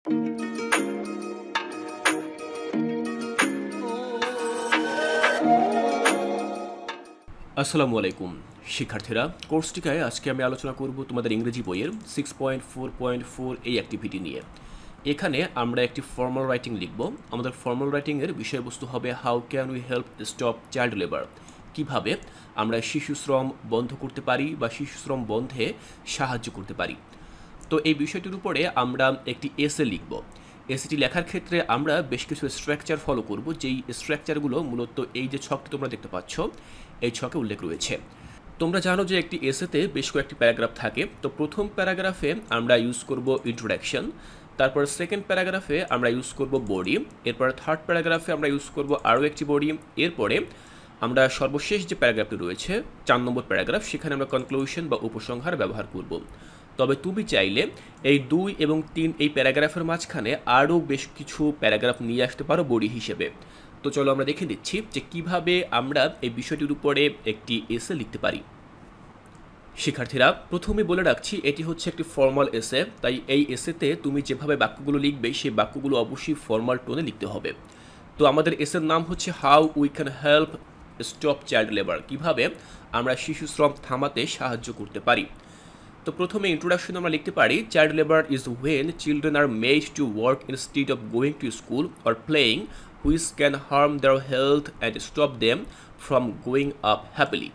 আসসালামু আলাইকুম শিক্ষার্থীরা, কোর্সটিকায় আজকে আমি আলোচনা করব তোমাদের ইংরেজি বইয়ের 6.4.4 এই অ্যাক্টিভিটি নিয়ে। এখানে আমরা একটি ফর্মাল রাইটিং লিখব। আমাদের ফর্মাল রাইটিংয়ের বিষয়বস্তু হবে how can we help stop child labour, কীভাবে আমরা শিশু শ্রম বন্ধ করতে পারি বা শিশু শ্রম বন্ধে সাহায্য করতে পারি। তো এই বিষয়টির উপরে আমরা একটি এসে লিখব। এসেটি লেখার ক্ষেত্রে আমরা বেশ কিছু স্ট্রাকচার ফলো করব, যেই স্ট্রাকচারগুলো মূলত এই যে ছকটি তোমরা দেখতে পাচ্ছ এই ছকে উল্লেখ রয়েছে। তোমরা জানো যে একটি এসেতে বেশ কয়েকটি প্যারাগ্রাফ থাকে। তো প্রথম প্যারাগ্রাফে আমরা ইউজ করব ইন্ট্রোডাকশন, তারপর সেকেন্ড প্যারাগ্রাফে আমরা ইউজ করব বডি, এরপর থার্ড প্যারাগ্রাফে আমরা ইউজ করব আরও একটি বডি, এরপরে আমরা সর্বশেষ যে প্যারাগ্রাফটি রয়েছে 4 নম্বর প্যারাগ্রাফ, সেখানে আমরা কনক্লুশন বা উপসংহার ব্যবহার করব। তবে তুমি চাইলে এই 2 এবং 3 এই প্যারাগ্রাফের মাঝখানে আরও বেশ কিছু প্যারাগ্রাফ নিয়ে আসতে পারো বডি হিসেবে। তো চলো আমরা দেখে নিচ্ছি যে কিভাবে আমরা এই বিষয়টির উপরে একটি এসে লিখতে পারি। শিক্ষার্থীরা, প্রথমে বলে রাখছি এটি হচ্ছে একটি ফর্মাল এসে, তাই এই এসেতে তুমি যেভাবে বাক্যগুলো লিখবে সেই বাক্যগুলো অবশ্যই ফর্মাল টোনে লিখতে হবে। তো আমাদের এসের নাম হচ্ছে how we can help stop child labour, কীভাবে আমরা শিশু শ্রম থামাতে সাহায্য করতে পারি। তো প্রথমে ইন্ট্রোডাকশন আমরা লিখতে পারি child labour is when children are made to work instead of going to school or playing which can harm their health and stop them from going up happily.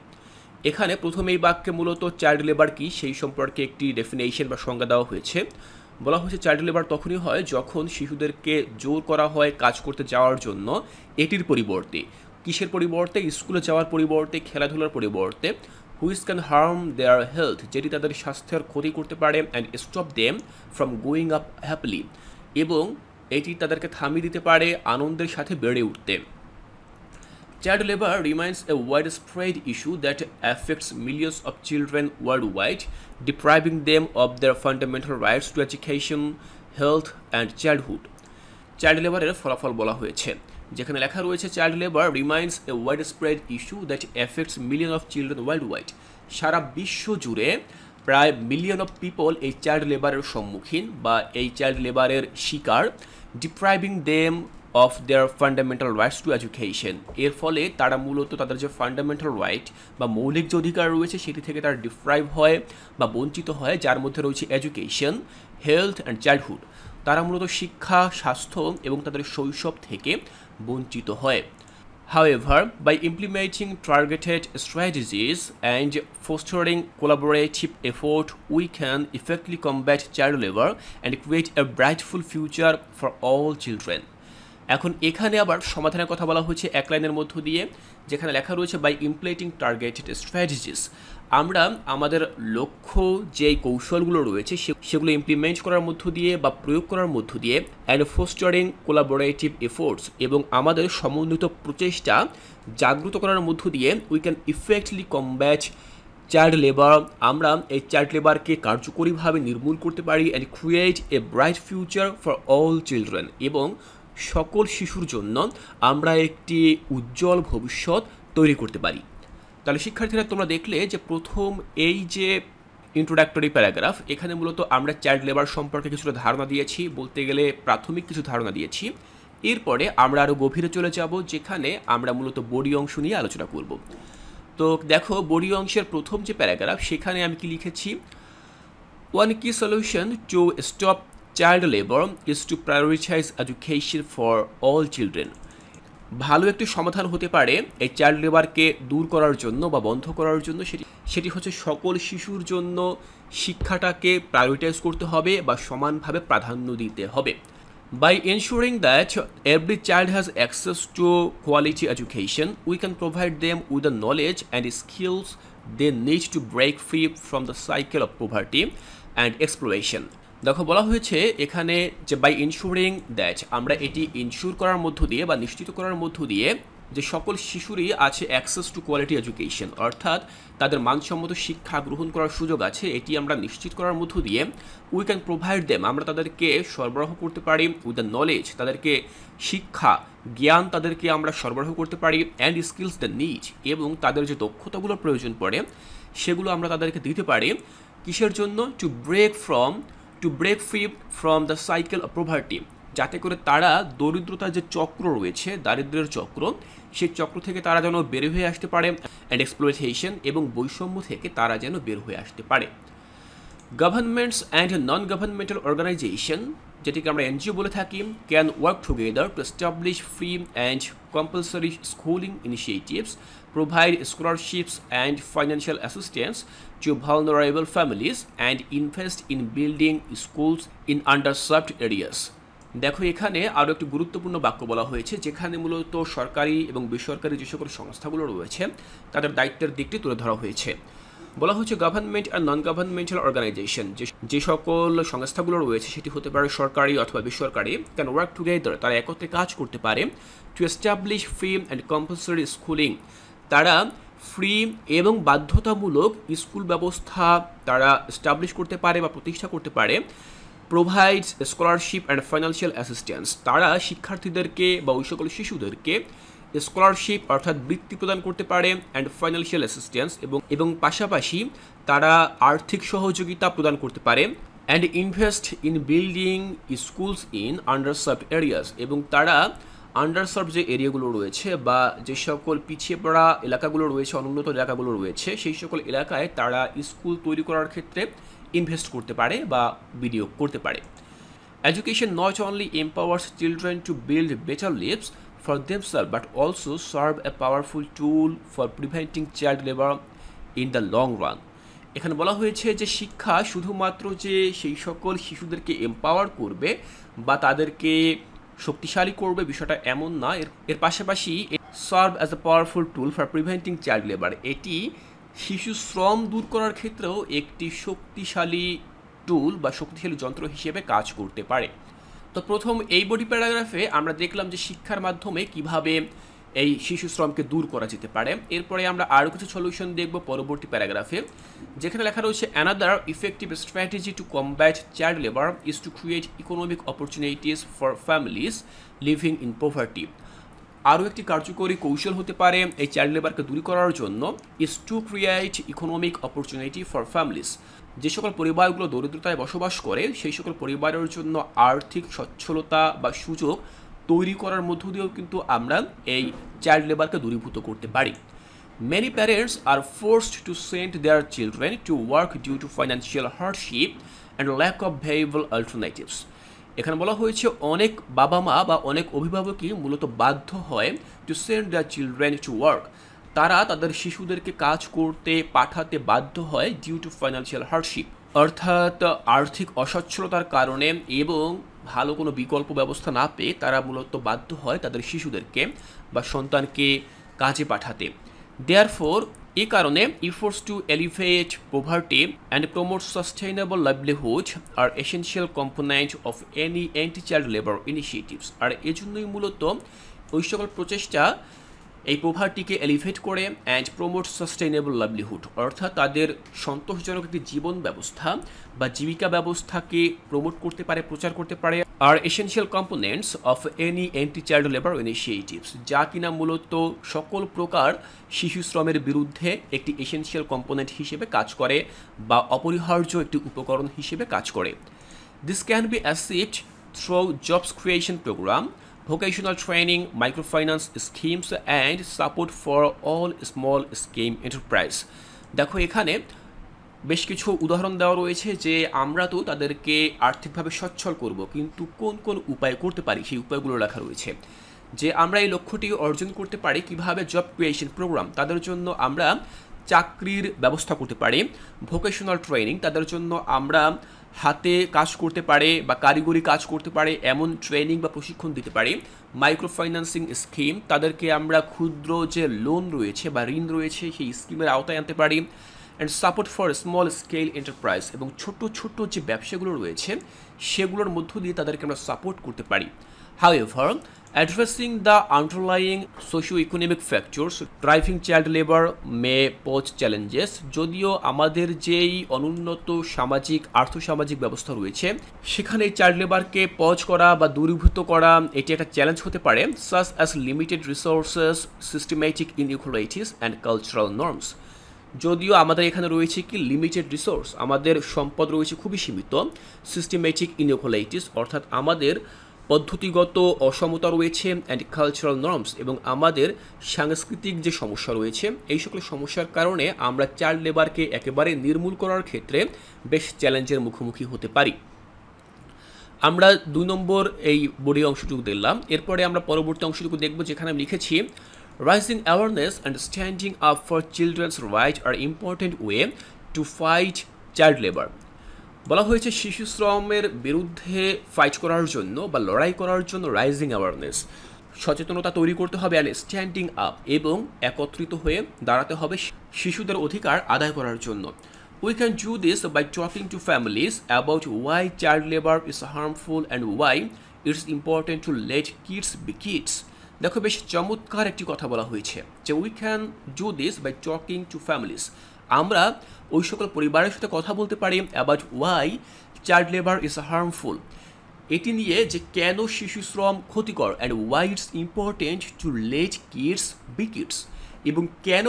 এখানে প্রথমে এই বাক্যে মূলত চাইল্ড লেবার কি সেই সম্পর্কে একটি ডেফিনেশন বা সংজ্ঞা দেওয়া হয়েছে। বলা হয়েছে চাইল্ড লেবার তখনই হয় যখন শিশুদেরকে জোর করা হয় কাজ করতে যাওয়ার জন্য, এটির পরিবর্তে, কিসের পরিবর্তে, স্কুলে যাওয়ার পরিবর্তে, খেলাধুলার পরিবর্তে, which can harm their health, যেটি তাদের স্বাস্থ্যের ক্ষতি করতে পারে, and stop them from going up happily, এবং এটি তাদেরকে থামিয়ে দিতে পারে আনন্দের সাথে বেড়ে উঠতে। Child labor remains a widespread issue that affects millions of children worldwide, depriving them of their fundamental rights to education, health and childhood. Child লেবারের ফলাফল বলা হয়েছে, যেখানে লেখা রয়েছে child labour remains a widespread issue that affects million of children worldwide. সারা বিশ্ব জুড়ে প্রায় মিলিয়ন অফ পিপল এই চাইল্ড লেবারের সম্মুখীন বা এই চাইল্ড লেবারের শিকার। Depriving them of their fundamental rights to education, এর ফলে তারা মূলত তাদের যে ফান্ডামেন্টাল রাইট বা মৌলিক যে অধিকার রয়েছে সেটি থেকে তারা ডিপ্রাইভ হয় বা বঞ্চিত হয়, যার মধ্যে রয়েছে এডুকেশন, হেলথ অ্যান্ড চাইল্ডহুড। তারা মূলত শিক্ষা, স্বাস্থ্য এবং তাদের শৈশব থেকে বঞ্চিত হয়। However, by implementing targeted strategies and fostering collaborative effort, we can effectively combat child labor and create a brightful future for all children. এখন এখানে আবার সমাধানের কথা বলা হয়েছে এক লাইনের মধ্য দিয়ে, যেখানে লেখা রয়েছে বাই ইমপ্লিমেন্টিং টার্গেটেড স্ট্র্যাটেজিস। আমরা আমাদের লক্ষ্য যে কৌশলগুলো রয়েছে সেগুলো ইমপ্লিমেন্ট করার মধ্য দিয়ে বা প্রয়োগ করার মধ্য দিয়ে, অ্যান্ড ফোস্টারিং কোলাবোরেটিভ এফোর্টস, এবং আমাদের সমন্বিত প্রচেষ্টা জাগ্রত করার মধ্য দিয়ে we can effectively combat child labour, আমরা এই চাইল্ড লেবারকে কার্যকরীভাবে নির্মূল করতে পারি, and create a bright future for all children, এবং সকল শিশুর জন্য আমরা একটি উজ্জ্বল ভবিষ্যৎ তৈরি করতে পারি। তাহলে শিক্ষার্থীরা, তোমরা দেখলে যে প্রথম এই যে ইন্ট্রোডাক্টরি প্যারাগ্রাফ, এখানে মূলত আমরা চাইল্ড লেবার সম্পর্কে কিছুটা ধারণা দিয়েছি, বলতে গেলে প্রাথমিক কিছু ধারণা দিয়েছি। এরপরে আমরা আরও গভীরে চলে যাব, যেখানে আমরা মূলত বডি অংশ নিয়ে আলোচনা করব। তো দেখো, বডি অংশের প্রথম যে প্যারাগ্রাফ, সেখানে আমি কি লিখেছি, one key solution to stop child labour is to prioritise education for all children. ভালো একটি সমাধান হতে পারে এই চাইল্ড লেবারকে দূর করার জন্য বা বন্ধ করার জন্য, সেটি হচ্ছে সকল শিশুর জন্য শিক্ষাটাকে প্রায়োরিটাইজ করতে হবে বা সমানভাবে প্রাধান্য দিতে হবে। By ensuring that every child has access to quality education, we can provide them with the knowledge and skills they need to break free from the cycle of poverty and exploitation. দেখো, বলা হয়েছে এখানে যে by ensuring that, আমরা এটি ensure করার মধ্য দিয়ে বা নিশ্চিত করার মধ্য দিয়ে যে সকল শিশুরই আছে অ্যাক্সেস টু কোয়ালিটি এডুকেশন, অর্থাৎ তাদের মানসম্মত শিক্ষা গ্রহণ করার সুযোগ আছে, এটি আমরা নিশ্চিত করার মধ্য দিয়ে উই ক্যান প্রোভাইড দেম, আমরা তাদেরকে সরবরাহ করতে পারি উইথ দ্য নলেজ, তাদেরকে শিক্ষা জ্ঞান তাদেরকে আমরা সরবরাহ করতে পারি, অ্যান্ড স্কিলস দ্য নিড, এবং তাদের যে দক্ষতাগুলো প্রয়োজন পড়ে সেগুলো আমরা তাদেরকে দিতে পারি। কিসের জন্য? To break from to break free from the cycle of poverty, যাতে করে তারা দরিদ্রতার যে চক্র রয়েছে, দারিদ্র্যের চক্র, সেই চক্র থেকে তারা যেন বের হয়ে আসতে পারে, অ্যান্ড এক্সপ্লয়েটেশন এবং বৈষম্য থেকে তারা যেন বের হয়ে আসতে পারে। Governments and non governmental organisation, যেটিকে আমরা এনজিও বলে থাকি, can work together to establish free and compulsory schooling initiatives, provide scholarships and financial assistance to vulnerable families, and invest in building schools in underserved areas. দেখো এখানে আরও একটি গুরুত্বপূর্ণ বাক্য বলা হয়েছে, যেখানে মূলত সরকারি এবং বেসরকারি যে সকল সংস্থাগুলো রয়েছে তাদের দায়িত্বের দিকটি তুলে ধরা হয়েছে। বলা হচ্ছে গভর্নমেন্ট আর নন গভর্নমেন্টাল অর্গানাইজেশন, যে সকল সংস্থাগুলো রয়েছে সেটি হতে পারে সরকারি অথবা বেসরকারি, ক্যান ওয়ার্ক টুগেদার, তারা একত্রে কাজ করতে পারে, two establish free and compulsory schooling, তারা ফ্রি এবং বাধ্যতামূলক স্কুল ব্যবস্থা তারা এস্টাবলিশ করতে পারে বা প্রতিষ্ঠা করতে পারে, provides scholarship and financial assistance, তারা শিক্ষার্থীদেরকে বা ওই সকল শিশুদেরকে স্কলারশিপ অর্থাৎ বৃত্তি প্রদান করতে পারে, অ্যান্ড ফাইন্যান্সিয়াল অ্যাসিস্ট্যান্স এবং পাশাপাশি তারা আর্থিক সহযোগিতা প্রদান করতে পারে, and invest in building schools in underserved areas, এবং তারা আন্ডারসার্ভ যে এরিয়াগুলো রয়েছে বা যে সকল পিছিয়ে পড়া এলাকাগুলো রয়েছে, অনুন্নত এলাকাগুলো রয়েছে, সেই সকল এলাকায় তারা স্কুল তৈরি করার ক্ষেত্রে ইনভেস্ট করতে পারে বা বিনিয়োগ করতে পারে। Education not only empowers children to build better lives for themselves but also serve a powerful tool for preventing child labour in the long run. এখানে বলা হয়েছে যে শিক্ষা শুধুমাত্র যে সেই সকল শিশুদেরকে এম্পাওয়ার করবে বা তাদেরকে শক্তিশালী করবে বিষয়টা এমন না, এর পাশাপাশি serve as a powerful tool for preventing child labour, এটি শিশু শ্রম দূর করার ক্ষেত্রেও একটি শক্তিশালী টুল বা শক্তিশালী যন্ত্র হিসেবে কাজ করতে পারে। তো প্রথম এই বডি প্যারাগ্রাফে আমরা দেখলাম যে শিক্ষার মাধ্যমে কিভাবে এই শিশু শ্রমকে দূর করা যেতে পারে। এরপরে আমরা আরও কিছু সলিউশন দেখব পরবর্তী প্যারাগ্রাফে, যেখানে লেখা রয়েছে another effective strategy to combat child labour is to create economic opportunities for families living in poverty. আরও একটি কার্যকরী কৌশল হতে পারে এই চাইল্ড লেবারকে দূর করার জন্য, is to create economic opportunity for families, যে সকল পরিবারগুলো দরিদ্রতায় বসবাস করে সেই সকল পরিবারের জন্য আর্থিক সচ্ছলতা বা সুযোগ তৈরি করার মধ্য দিয়েও কিন্তু আমরা এই চাইল্ড লেবারকে দূরীভূত করতে পারি। Many parents are forced to send their children to work due to financial hardship and lack of variable alternatives. এখানে বলা হয়েছে অনেক বাবা মা বা অনেক অভিভাবকই মূলত বাধ্য হয় two send their children to work, তারা তাদের শিশুদেরকে কাজ করতে পাঠাতে বাধ্য হয় ডিউ টু ফাইন্যান্সিয়াল হার্ডশিপ, অর্থাৎ আর্থিক অসচ্ছলতার কারণে এবং ভালো কোনো বিকল্প ব্যবস্থা না পেয়ে তারা মূলত বাধ্য হয় তাদের শিশুদেরকে বা সন্তানকে কাজে পাঠাতে। দেয়ারফোর এই কারণে efforts to alleviate poverty and promote sustainable livelihood are essential component of any anti-child labor initiatives। আর এজন্যই মূলত ওই সকল প্রচেষ্টা এই পোভার্টিকে এলিভেট করে অ্যান্ড প্রমোট সাস্টেইনেবল লাইভলিহুড, অর্থাৎ তাদের সন্তোষজনক একটি জীবন ব্যবস্থা বা জীবিকা ব্যবস্থাকে প্রমোট করতে পারে, প্রচার করতে পারে, are essential components of any anti child labour initiatives, যা কিনা মূলত সকল প্রকার শিশু শ্রমের বিরুদ্ধে একটি এসেনশিয়াল কম্পোনেন্ট হিসেবে কাজ করে বা অপরিহার্য একটি উপকরণ হিসেবে কাজ করে। This can be achieved through jobs creation programme, vocational training, microfinance schemes and support for all small scale enterprise। দেখো এখানে বেশ কিছু উদাহরণ দেওয়া রয়েছে যে আমরা তো তাদেরকে আর্থিকভাবে সচ্ছল করব, কিন্তু কোন কোন উপায় করতে পারি সেই উপায়গুলো লেখা রয়েছে। যে আমরা এই লক্ষ্যটি অর্জন করতে পারি কিভাবে, জব ক্রিয়েশন প্রোগ্রাম, তাদের জন্য আমরা চাকরির ব্যবস্থা করতে পারি। ভোকেশনাল ট্রেনিং, তাদের জন্য আমরা হাতে কাজ করতে পারে বা কারিগরি কাজ করতে পারে এমন ট্রেনিং বা প্রশিক্ষণ দিতে পারি। মাইক্রো ফাইন্যান্সিং স্কিম, তাদেরকে আমরা ক্ষুদ্র যে লোন রয়েছে বা ঋণ রয়েছে সেই স্কিমের আওতায় আনতে পারি। And support for small scale enterprise, এবং ছোট ছোট যে ব্যবসাগুলো রয়েছে সেগুলোর মধ্য দিয়ে তাদেরকে আমরা সাপোর্ট করতে পারি। However, addressing the underlying socio-economic factors driving child labor may pose challenges। যদিও আমাদের যেই অনুন্নত সামাজিক আর্থসামাজিক ব্যবস্থা রয়েছে সেখানে চাইল্ড লেবারকে পজ করা বা দূরীভূত করা এটি একটা চ্যালেঞ্জ হতে পারে, such as limited resources, systematic inequalities and cultural norms। যদিও আমাদের এখানে রয়েছে কি লিমিটেড রিসোর্স, আমাদের সম্পদ রয়েছে খুবই সীমিত, সিস্টেমেটিক ইনইকুয়ালিটিস অর্থাৎ আমাদের পদ্ধতিগত অসমতা রয়েছে, অ্যান্ড কালচারাল নর্মস এবং আমাদের সাংস্কৃতিক যে সমস্যা রয়েছে, এই সকল সমস্যার কারণে আমরা চাইল্ড লেবারকে একেবারে নির্মূল করার ক্ষেত্রে বেশ চ্যালেঞ্জের মুখোমুখি হতে পারি। আমরা 2 নম্বর এই বডি অংশটুকু দেখলাম। এরপরে আমরা পরবর্তী অংশটুকু দেখব, যেখানে আমি লিখেছি raising awareness and standing up for children's right are important way to fight child labour. বলা হয়েছে শিশু শ্রমের বিরুদ্ধে ফাইট করার জন্য বা লড়াই করার জন্য রাইজিং অ্যাওয়ারনেস, সচেতনতা তৈরি করতে হবে, অ্যান্ড স্ট্যান্ডিং আপ এবং একত্রিত হয়ে দাঁড়াতে হবে শিশুদের অধিকার আদায় করার জন্য। We can do this by talking to families about why child labor is harmful and why it's important to let kids be kids. দেখো বেশ চমৎকার একটি কথা বলা হয়েছে যে we can do this by talking to families. আমরা ওই সকল পরিবারের সাথে কথা বলতে পারি about why child labour is harmful, এটি নিয়ে যে কেন শিশু শ্রম ক্ষতিকর, and why it's important to let kids be kids, এবং কেন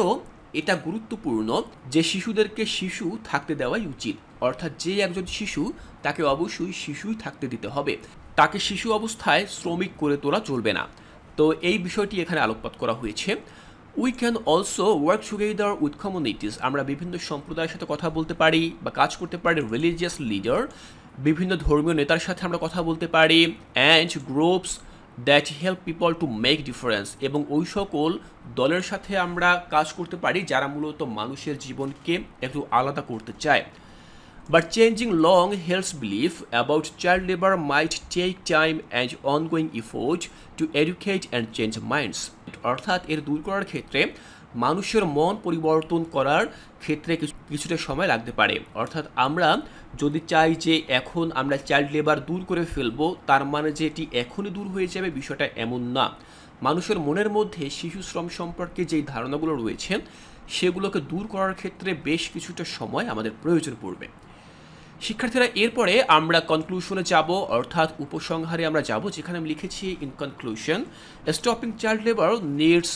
এটা গুরুত্বপূর্ণ যে শিশুদেরকে শিশু থাকতে দেওয়াই উচিত। অর্থাৎ যে একজন শিশু তাকে অবশ্যই শিশুই থাকতে দিতে হবে, তাকে শিশু অবস্থায় শ্রমিক করে তোলা চলবে না। তো এই বিষয়টি এখানে আলোকপাত করা হয়েছে। We can also work together with communities, আমরা বিভিন্ন সম্প্রদায়ের সাথে কথা বলতে পারি বা কাজ করতে পারি, রিলিজিয়াস লিডার, বিভিন্ন ধর্মীয় নেতার সাথে আমরা কথা বলতে পারি, and groups that help people to make difference, এবং ওই সকল দলের সাথে আমরা কাজ করতে পারি যারা মূলত মানুষের জীবনকে একটু আলাদা করতে চায়। But changing long-held belief about child labor might take time and ongoing effort to educate and change minds. অর্থাৎ এর দূর করার ক্ষেত্রে মানুষের মন পরিবর্তন করার ক্ষেত্রে কিছুটা সময় লাগতে পারে। অর্থাৎ আমরা যদি চাই যে এখন আমরা চাইল্ড লেবার দূর করে ফেলবো, তার মানে যে এটি এখনই দূর হয়ে যাবে বিষয়টা এমন না। মানুষের মনের মধ্যে শিশু শ্রম সম্পর্কে যেই ধারণাগুলো রয়েছে সেগুলোকে দূর করার ক্ষেত্রে বেশ কিছুটা সময় আমাদের প্রয়োজন পড়বে। শিক্ষার্থীরা এরপরে আমরা কনক্লুশনে যাব, অর্থাৎ উপসংহারে আমরা যাব, যেখানে আমি লিখেছি in conclusion stopping child labour needs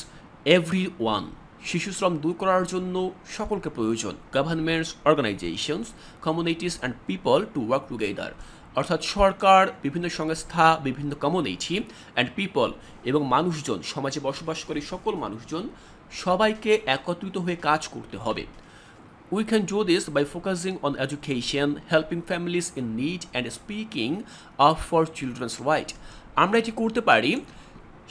everyone. শিশু শ্রম দূর করার জন্য সকলকে প্রয়োজন, governments, organisations, communities and people to work together. অর্থাৎ সরকার, বিভিন্ন সংস্থা, বিভিন্ন কমিউনিটি অ্যান্ড পিপল এবং মানুষজন, সমাজে বসবাসকারী সকল মানুষজন সবাইকে একত্রিত হয়ে কাজ করতে হবে। We can do this by focusing on education, helping families in need and speaking up for children's right. আমরা এটি করতে পারি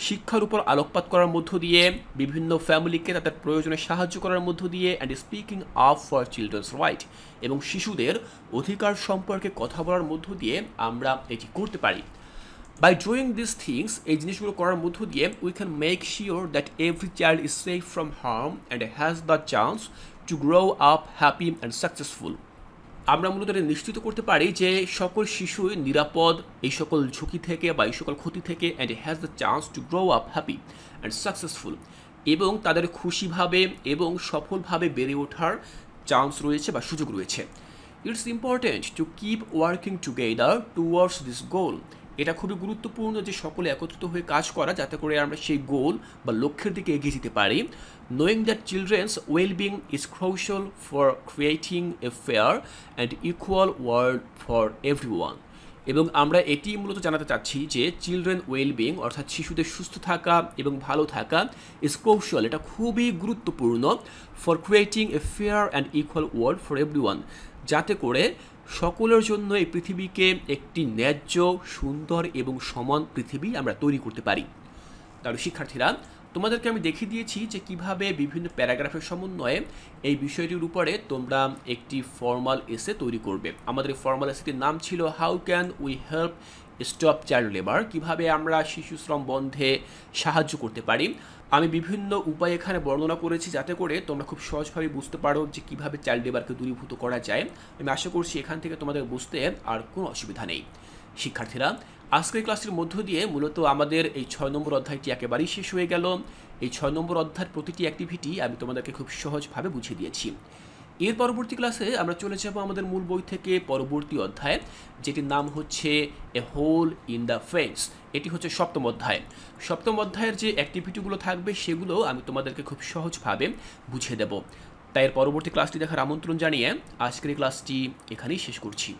শিক্ষার উপর আলোকপাত করার মধ্য দিয়ে, বিভিন্ন ফ্যামিলিকে তাদের প্রয়োজনে সাহায্য করার মধ্য দিয়ে, and speaking up for children's right, এবং শিশুদের অধিকার সম্পর্কে কথা বলার মধ্য দিয়ে আমরা এটি করতে পারি। By doing these things, এই জিনিসগুলো করার মধ্য দিয়ে we can make sure that every child is safe from harm and has the chance to grow up happy and successful. আমরা মূলত এটা নিশ্চিত করতে পারি যে সকল শিশুই নিরাপদ এই সকল ঝুঁকি থেকে বা এই সকল ক্ষতি থেকে, and has the chance to grow up happy and successful, এবং তাদের খুশিভাবে এবং সফলভাবে বেড়ে ওঠার চান্স রয়েছে বা সুযোগ রয়েছে। It's important to keep working together towards this goal. এটা খুবই গুরুত্বপূর্ণ যে সকলে একত্রিত হয়ে কাজ করা, যাতে করে আমরা সেই গোল বা লক্ষ্যের দিকে এগিয়ে যেতে পারি। Knowing that children's well-being is crucial for creating a fair and equal world for everyone. এবং আমরা এটি মূলত জানাতে চাচ্ছি যে চিলড্রেন ওয়েলবিং অর্থাৎ শিশুদের সুস্থ থাকা এবং ভালো থাকা ইজ ক্রুশিয়াল, এটা খুবই গুরুত্বপূর্ণ for creating a fair and equal world for everyone, যাতে করে সকলের জন্য এই পৃথিবীকে একটি ন্যায্য, সুন্দর এবং সমান পৃথিবী আমরা তৈরি করতে পারি। তাহলে শিক্ষার্থীরা, তোমাদেরকে আমি দেখিয়ে দিয়েছি যে কিভাবে বিভিন্ন প্যারাগ্রাফের সমন্বয়ে এই বিষয়টির উপরে তোমরা একটি ফর্মাল এসে তৈরি করবে। আমাদের এই ফর্মাল এসেটির নাম ছিল how can we help stop child labour, কীভাবে আমরা শিশু শ্রম বন্ধে সাহায্য করতে পারি। আমি বিভিন্ন উপায় এখানে বর্ণনা করেছি যাতে করে তোমরা খুব সহজভাবে বুঝতে পারো যে কীভাবে চাইল্ড লেবারকে দূরীভূত করা যায়। আমি আশা করছি এখান থেকে তোমাদের বুঝতে আর কোনো অসুবিধা নেই। শিক্ষার্থীরা, আজকের ক্লাসের মধ্য দিয়ে মূলত আমাদের এই 6 নম্বর অধ্যায়টি একেবারেই শেষ হয়ে গেল। এই 6 নম্বর অধ্যায়ের প্রতিটি অ্যাক্টিভিটি আমি তোমাদেরকে খুব সহজভাবে বুঝিয়ে দিয়েছি। এর পরবর্তী ক্লাসে আমরা চলে যাব আমাদের মূল বই থেকে পরবর্তী অধ্যায়, যেটির নাম হচ্ছে এ হোল ইন দ্য ফেন্স। এটি হচ্ছে 7ম অধ্যায়। 7ম অধ্যায়ের যে অ্যাক্টিভিটিগুলো থাকবে সেগুলো আমি তোমাদেরকে খুব সহজভাবে বুঝিয়ে দেব। তাই এর পরবর্তী ক্লাসটি দেখার আমন্ত্রণ জানিয়ে আজকের এই ক্লাসটি এখানেই শেষ করছি।